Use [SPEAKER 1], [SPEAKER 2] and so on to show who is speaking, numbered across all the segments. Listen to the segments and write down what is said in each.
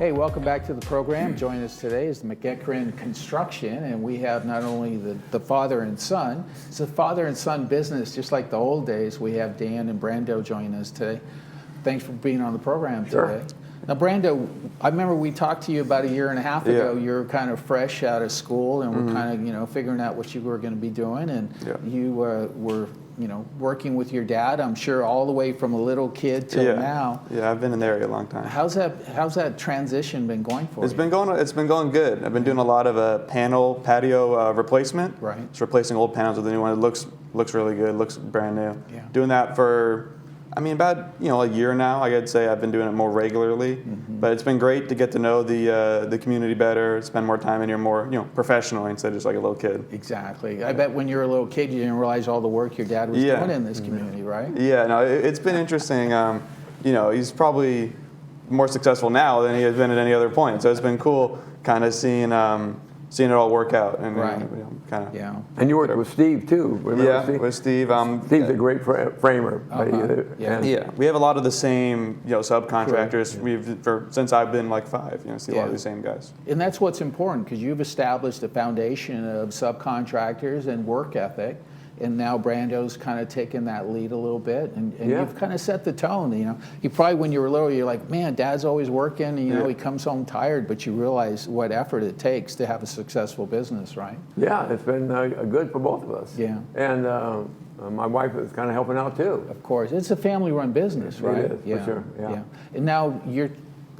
[SPEAKER 1] Hey, welcome back to the program. Joining us today is the MacEachern Construction, and we have not only the father and son. It's a father and son business, just like the old days. We have Dan and Brando joining us today. Thanks for being on the program today. Now, Brando, I remember we talked to you about a year and a half ago. You were kind of fresh out of school, and we're kind of, figuring out what you were going to be doing, and you were, working with your dad, I'm sure, all the way from a little kid till now.
[SPEAKER 2] Yeah, I've been in the area a long time.
[SPEAKER 1] How's that transition been going for you?
[SPEAKER 2] It's been going good. I've been doing a lot of patio replacement.
[SPEAKER 1] Right.
[SPEAKER 2] It's replacing old panels with a new one. It looks really good. Looks brand new.
[SPEAKER 1] Yeah.
[SPEAKER 2] Doing that for, about a year now. I'd say I've been doing it more regularly. But it's been great to get to know the community better, spend more time in here, more professionally instead of just like a little kid.
[SPEAKER 1] Exactly. I bet when you were a little kid, you didn't realize all the work your dad was doing in this community, right?
[SPEAKER 2] Yeah. No, it's been interesting. He's probably more successful now than he has been at any other point. So it's been cool, kind of seeing it all work out, and kind of.
[SPEAKER 1] Yeah.
[SPEAKER 3] And you worked with Steve too. Remember Steve?
[SPEAKER 2] With Steve.
[SPEAKER 3] Steve's a great framer.
[SPEAKER 2] We have a lot of the same subcontractors. Since I've been like 5. See a lot of the same guys.
[SPEAKER 1] And that's what's important, because you've established a foundation of subcontractors and work ethic. And now Brando's kind of taken that lead a little bit, and you've kind of set the tone. You probably, when you were little, you're like, man, Dad's always working. He comes home tired, but you realize what effort it takes to have a successful business, right?
[SPEAKER 3] Yeah, it's been good for both of us.
[SPEAKER 1] Yeah.
[SPEAKER 3] And my wife is kind of helping out too.
[SPEAKER 1] Of course, it's a family-run business, right?
[SPEAKER 3] It is, for sure. Yeah.
[SPEAKER 1] And now you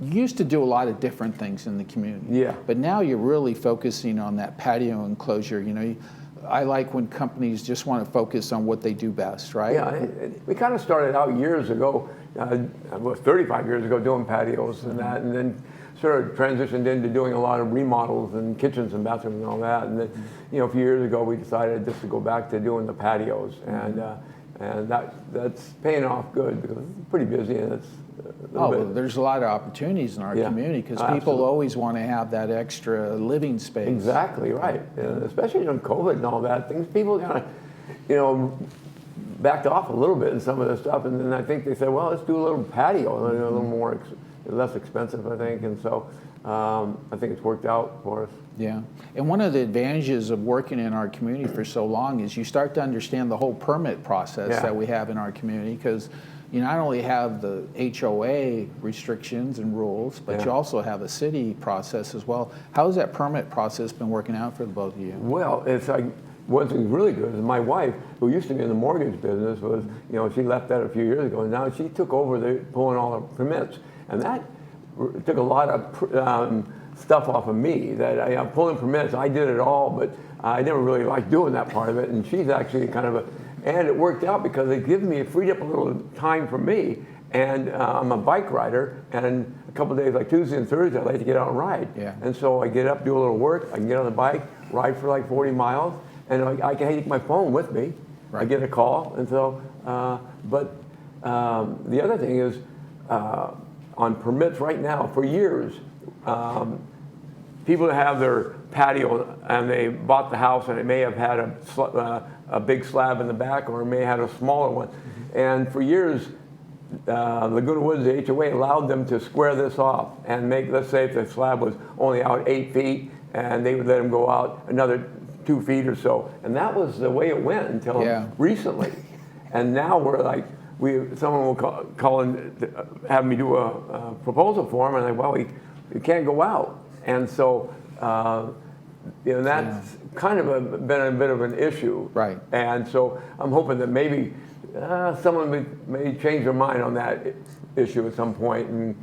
[SPEAKER 1] used to do a lot of different things in the community.
[SPEAKER 3] Yeah.
[SPEAKER 1] But now you're really focusing on that patio enclosure. I like when companies just want to focus on what they do best, right?
[SPEAKER 3] Yeah, we kind of started out years ago, 35 years ago, doing patios and that, and then sort of transitioned into doing a lot of remodels and kitchens and bathrooms and all that. And then, a few years ago, we decided just to go back to doing the patios, and that's paying off good, because it's pretty busy, and it's
[SPEAKER 1] there's a lot of opportunities in our community, because people always want to have that extra living space.
[SPEAKER 3] Exactly right, especially during COVID and all that. People kind of, backed off a little bit in some of this stuff, and then I think they said, well, let's do a little patio, a little more less expensive, I think, and so I think it's worked out for us.
[SPEAKER 1] Yeah, and one of the advantages of working in our community for so long is you start to understand the whole permit process that we have in our community, because you not only have the HOA restrictions and rules, but you also have a city process as well. How has that permit process been working out for the both of you?
[SPEAKER 3] Well, it's like, one thing really good is my wife, who used to be in the mortgage business, was, she left that a few years ago, and now she took over pulling all the permits, and that took a lot of stuff off of me. That pulling permits, I did it all, but I never really liked doing that part of it, and she's actually kind of and it worked out, because it freed up a little time for me. And I'm a bike rider, and a couple of days, like Tuesday and Thursday, I like to get out and ride.
[SPEAKER 1] Yeah.
[SPEAKER 3] And so I get up, do a little work, I can get on the bike, ride for like 40 miles, and I can take my phone with me. Right. I get a call, and so, the other thing is, on permits right now, for years, people that have their patio and they bought the house, and it may have had a big slab in the back, or it may have had a smaller one. And for years, Laguna Woods, the HOA, allowed them to square this off and let's say if the slab was only out 8 feet, and they would let them go out another 2 feet or so. And that was the way it went until recently. And now we're like, someone will call and have me do a proposal for them, and I'm like, well, you can't go out. And so, that's kind of been a bit of an issue.
[SPEAKER 1] Right.
[SPEAKER 3] And so I'm hoping that maybe someone may change their mind on that issue at some point and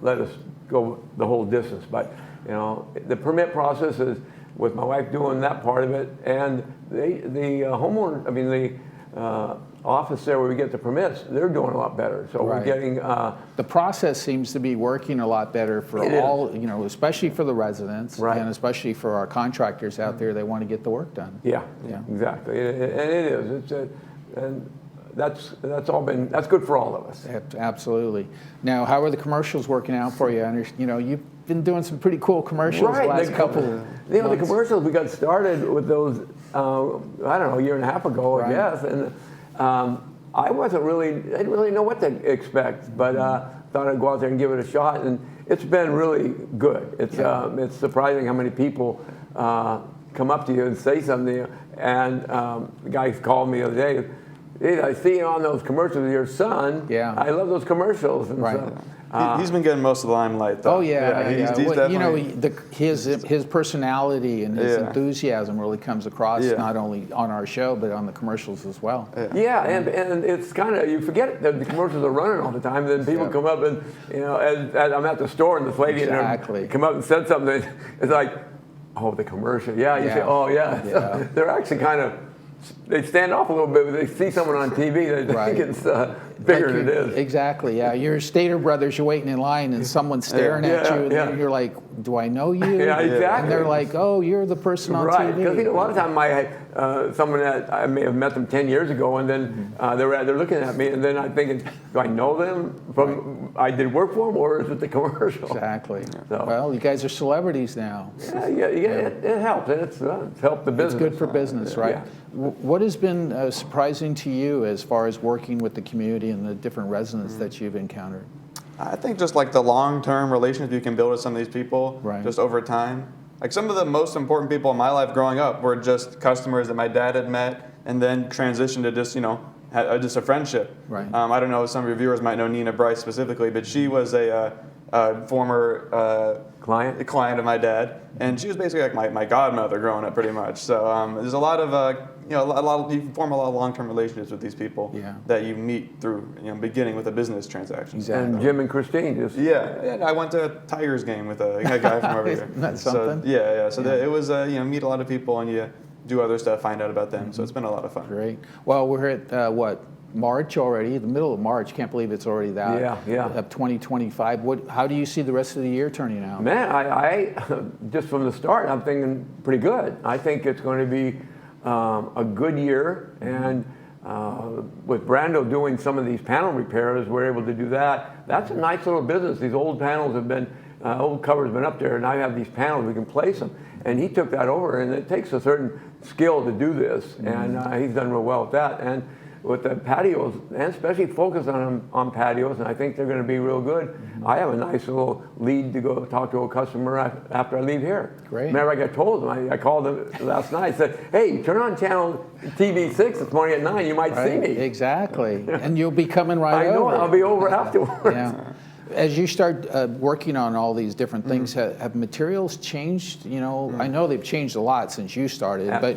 [SPEAKER 3] let us go the whole distance. But, the permit process is, with my wife doing that part of it, and the homeowner, the office there where we get the permits, they're doing a lot better. So we're getting...
[SPEAKER 1] the process seems to be working a a lot better for all, especially for the residents, and especially for our contractors out there. They want to get the work done.
[SPEAKER 3] Yeah, exactly. And it is. And that's good for all of us.
[SPEAKER 1] Absolutely. Now, how are the commercials working out for you? You've been doing some pretty cool commercials the last couple of months.
[SPEAKER 3] The commercials, we got started with those, a year and a half ago, I guess. And I didn't really know what to expect, but thought I'd go out there and give it a shot, and it's been really good. It's surprising how many people come up to you and say something to you. And the guy called me the other day. Hey, I see you on those commercials with your son.
[SPEAKER 1] Yeah.
[SPEAKER 3] I love those commercials. And
[SPEAKER 1] Right.
[SPEAKER 2] He's been getting most of the limelight, though.
[SPEAKER 1] Oh yeah,
[SPEAKER 2] He's
[SPEAKER 1] Well, you know,
[SPEAKER 2] definitely-
[SPEAKER 1] his personality and his enthusiasm really comes across not only on our show but on the commercials as well.
[SPEAKER 3] Yeah, and it's kind of, you forget that the commercials are running all the time. Then people come up and, you know, as I'm at the store and this lady come up and said something. It's like, oh, the commercial. Yeah, you say, oh yeah. So they're actually kind of, they stand off a little bit when they see someone on TV. They think it's bigger than it is.
[SPEAKER 1] Exactly, yeah. You're Stater Brothers, you're waiting in line and someone's staring at you and you're like, do I know you?
[SPEAKER 3] Yeah, exactly.
[SPEAKER 1] And they're like, oh, you're the person on
[SPEAKER 3] right.
[SPEAKER 1] TV.
[SPEAKER 3] Because a lot of times someone that I may have met them 10 years ago, and then they're looking at me, and then I'm thinking, do I know them from I did work for them, or is it the commercial?
[SPEAKER 1] Exactly.
[SPEAKER 3] So,
[SPEAKER 1] well, you guys are celebrities now.
[SPEAKER 3] Yeah, it helps, and it's helped the business.
[SPEAKER 1] It's good for business, right?
[SPEAKER 3] Yeah.
[SPEAKER 1] What has been surprising to you as far as working with the community and the different residents that you've encountered?
[SPEAKER 2] I think just like the long-term relationship you can build with some of these people, just over time. Like some of the most important people in my life growing up were just customers that my dad had met, and then transitioned to just just a friendship.
[SPEAKER 1] Right.
[SPEAKER 2] I don't know, some of your viewers might know Nina Bryce specifically, but she was a former client of my dad, and she was basically like my godmother growing up, pretty much. So there's a lot of you form a lot of long-term relationships with these people that you meet through beginning with a business transaction.
[SPEAKER 1] Exactly.
[SPEAKER 3] And Jim and Christine just
[SPEAKER 2] and I went to a Tigers game with a guy from over here.
[SPEAKER 1] Isn't that something?
[SPEAKER 2] So it was meet a lot of people and you do other stuff, find out about them. So it's been a lot of fun.
[SPEAKER 1] Great. Well, we're at March already, the middle of March. Can't believe it's already that. Of 2025. How do you see the rest of the year turning out?
[SPEAKER 3] Man, I just from the start, I'm thinking pretty good. I think it's going to be a good year, and with Brando doing some of these panel repairs, we're able to do that. That's a nice little business. These old panels have been, old covers have been up there, and I have these panels, we can place them. And he took that over, and it takes a certain skill to do this, and he's done real well with that. And with the patios, and especially focus on patios, and I think they're going to be real good. I have a nice little lead to go talk to a customer after I leave here.
[SPEAKER 1] Great.
[SPEAKER 3] Remember, I called them last night. I said, hey, turn on channel TV6 this morning at 9. You might see me.
[SPEAKER 1] Exactly. And you'll be coming right over.
[SPEAKER 3] I know. I'll be over afterwards.
[SPEAKER 1] Yeah. As you start working on all these different things, have materials changed? I know they've changed a lot since you started, but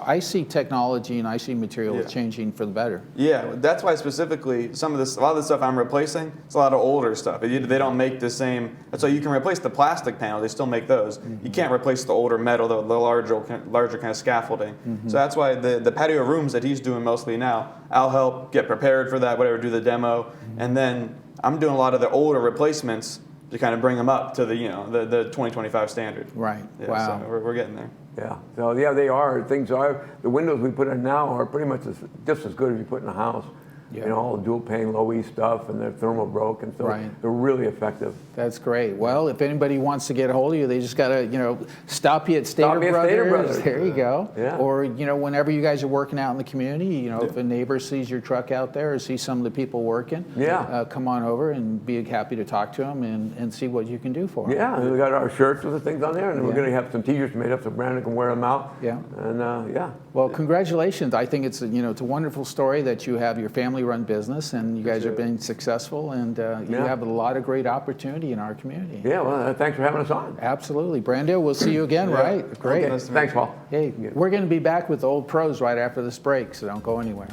[SPEAKER 1] I see technology and I see materials changing for the better.
[SPEAKER 2] Yeah, that's why specifically a lot of the stuff I'm replacing, it's a lot of older stuff. They don't make the same. So you can replace the plastic panel; they still make those. You can't replace the older metal, the larger kind of scaffolding. So that's why the patio rooms that he's doing mostly now, I'll help get prepared for that, whatever, do the demo, and then I'm doing a lot of the older replacements to kind of bring them up to the 2025 standard.
[SPEAKER 1] Right.
[SPEAKER 2] Yeah,
[SPEAKER 1] wow.
[SPEAKER 2] So we're getting there.
[SPEAKER 3] Yeah. So they are. Things are. The windows we put in now are pretty much just as good as you put in a house.
[SPEAKER 1] Yeah.
[SPEAKER 3] All the dual pane, low E stuff, and they're thermal broke, and so they're really effective.
[SPEAKER 1] That's great. Well, if anybody wants to get a hold of you, they just got to, stop you at Stater Brothers. There you go.
[SPEAKER 3] Yeah.
[SPEAKER 1] Or, whenever you guys are working out in the community, if a neighbor sees your truck out there or sees some of the people working, come on over and be happy to talk to them and see what you can do for them.
[SPEAKER 3] Yeah, and we got our shirts with the things on there, and we're going to have some T-shirts made up so Brandon can wear them out.
[SPEAKER 1] Yeah.
[SPEAKER 3] And
[SPEAKER 1] Well, congratulations. I think it's a wonderful story that you have your family-run business and you guys are being successful, and you have a lot of great opportunity in our community.
[SPEAKER 3] Yeah, well, thanks for having us on.
[SPEAKER 1] Absolutely. Brando, we'll see you again, right? Great.
[SPEAKER 3] Okay. Thanks, Paul.
[SPEAKER 1] Hey, we're going to be back with Old Pros right after this break, so don't go anywhere.